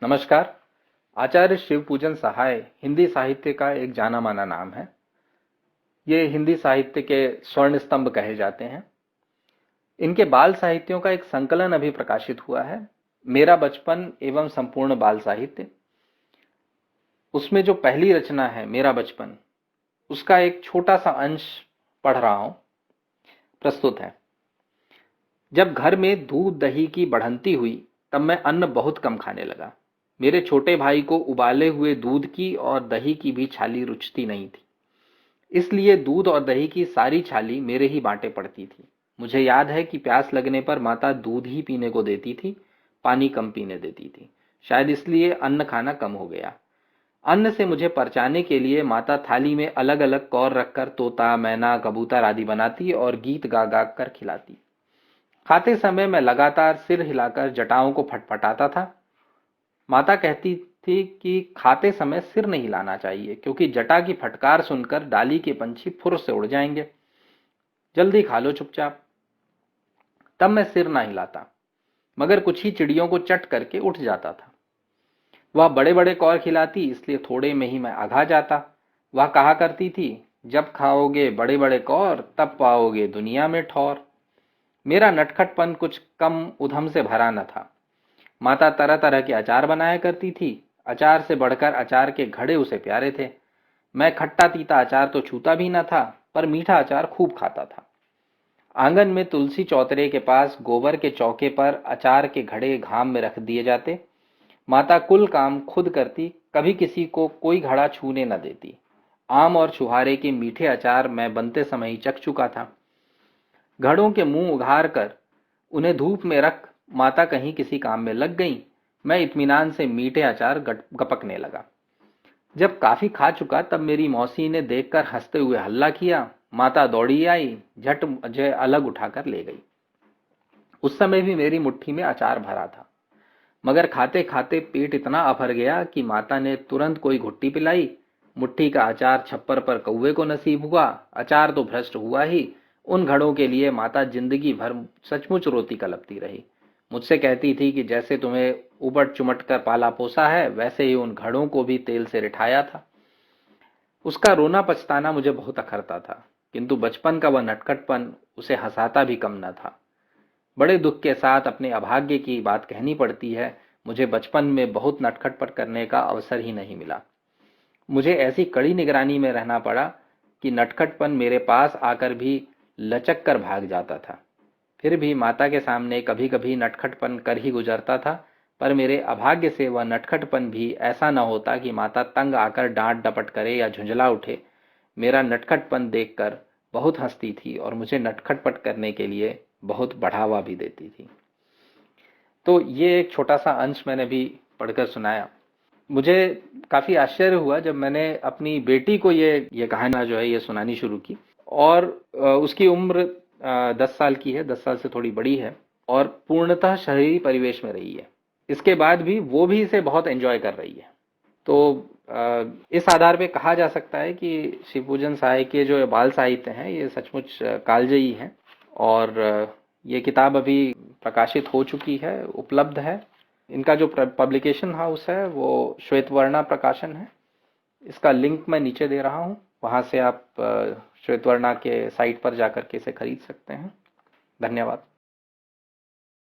नमस्कार। आचार्य शिवपूजन सहाय हिंदी साहित्य का एक जाना माना नाम है। ये हिंदी साहित्य के स्वर्ण स्तंभ कहे जाते हैं। इनके बाल साहित्यों का एक संकलन अभी प्रकाशित हुआ है, मेरा बचपन एवं संपूर्ण बाल साहित्य। उसमें जो पहली रचना है मेरा बचपन, उसका एक छोटा सा अंश पढ़ रहा हूं, प्रस्तुत है। जब घर में दूध दही की बढ़ंती हुई तब मैं अन्न बहुत कम खाने लगा। मेरे छोटे भाई को उबाले हुए दूध की और दही की भी छाली रुचती नहीं थी, इसलिए दूध और दही की सारी छाली मेरे ही बांटे पड़ती थी। मुझे याद है कि प्यास लगने पर माता दूध ही पीने को देती थी, पानी कम पीने देती थी। शायद इसलिए अन्न खाना कम हो गया। अन्न से मुझे परचाने के लिए माता थाली में अलग अलग कौर रखकर तोता, मैना, कबूतर आदि बनाती और गीत गा गा कर खिलाती। खाते समय मैं लगातार सिर हिलाकर जटाओं को फटफटाता था। माता कहती थी कि खाते समय सिर नहीं हिलाना चाहिए, क्योंकि जटा की फटकार सुनकर डाली के पंछी फुर से उड़ जाएंगे। जल्दी खा लो चुपचाप। तब मैं सिर ना हिलाता, मगर कुछ ही चिड़ियों को चट करके उठ जाता था। वह बड़े बड़े कौर खिलाती, इसलिए थोड़े में ही मैं आघा जाता। वह कहा करती थी, जब खाओगे बड़े बड़े कौर तब पाओगे दुनिया में ठौर। मेरा नटखटपन कुछ कम उधम से भरा न था। माता तरह तरह के अचार बनाया करती थी। अचार से बढ़कर अचार के घड़े उसे प्यारे थे। मैं खट्टा तीता अचार तो छूता भी न था, पर मीठा अचार खूब खाता था। आंगन में तुलसी चौतरे के पास गोबर के चौके पर अचार के घड़े घाम में रख दिए जाते। माता कुल काम खुद करती, कभी किसी को कोई घड़ा छूने न देती। आम और छुहारे के मीठे अचार मैं बनते समय ही चख चुका था। घड़ों के मुंह उघार कर उन्हें धूप में रख माता कहीं किसी काम में लग गईं। मैं इत्मीनान से मीठे अचार गपकने लगा। जब काफी खा चुका तब मेरी मौसी ने देखकर हंसते हुए हल्ला किया। माता दौड़ी आई, झट मुझे अलग उठाकर ले गई। उस समय भी मेरी मुट्ठी में अचार भरा था, मगर खाते खाते पेट इतना अफर गया कि माता ने तुरंत कोई घुट्टी पिलाई। मुट्ठी का अचार छप्पर पर कौवे को नसीब हुआ। अचार तो भ्रष्ट हुआ ही, उन घड़ों के लिए माता जिंदगी भर सचमुच रोती कलपती रही। मुझसे कहती थी कि जैसे तुम्हें उबट चुमट कर पाला पोसा है, वैसे ही उन घड़ों को भी तेल से रिठाया था। उसका रोना पछताना मुझे बहुत अखरता था, किंतु बचपन का वह नटखटपन उसे हंसाता भी कम न था। बड़े दुख के साथ अपने अभाग्य की बात कहनी पड़ती है, मुझे बचपन में बहुत नटखटपट करने का अवसर ही नहीं मिला। मुझे ऐसी कड़ी निगरानी में रहना पड़ा कि नटखटपन मेरे पास आकर भी लचक कर भाग जाता था। फिर भी माता के सामने कभी कभी नटखटपन कर ही गुजरता था, पर मेरे अभाग्य से वह नटखटपन भी ऐसा न होता कि माता तंग आकर डांट डपट करे या झुंझला उठे। मेरा नटखटपन देखकर बहुत हंसती थी और मुझे नटखटपट करने के लिए बहुत बढ़ावा भी देती थी। तो ये एक छोटा सा अंश मैंने भी पढ़कर सुनाया। मुझे काफ़ी आश्चर्य हुआ जब मैंने अपनी बेटी को ये कहानी जो है ये सुनानी शुरू की। और उसकी उम्र 10 साल की है, 10 साल से थोड़ी बड़ी है, और पूर्णतः शहरी परिवेश में रही है। इसके बाद भी वो भी इसे बहुत एंजॉय कर रही है। तो इस आधार पे कहा जा सकता है कि शिवपूजन सहाय के जो बाल साहित्य हैं ये सचमुच कालजयी हैं। और ये किताब अभी प्रकाशित हो चुकी है, उपलब्ध है। इनका जो पब्लिकेशन हाउस है वो श्वेतवर्णा प्रकाशन है। इसका लिंक मैं नीचे दे रहा हूँ, वहाँ से आप श्वेतवर्णा के साइट पर जाकर के इसे खरीद सकते हैं। धन्यवाद।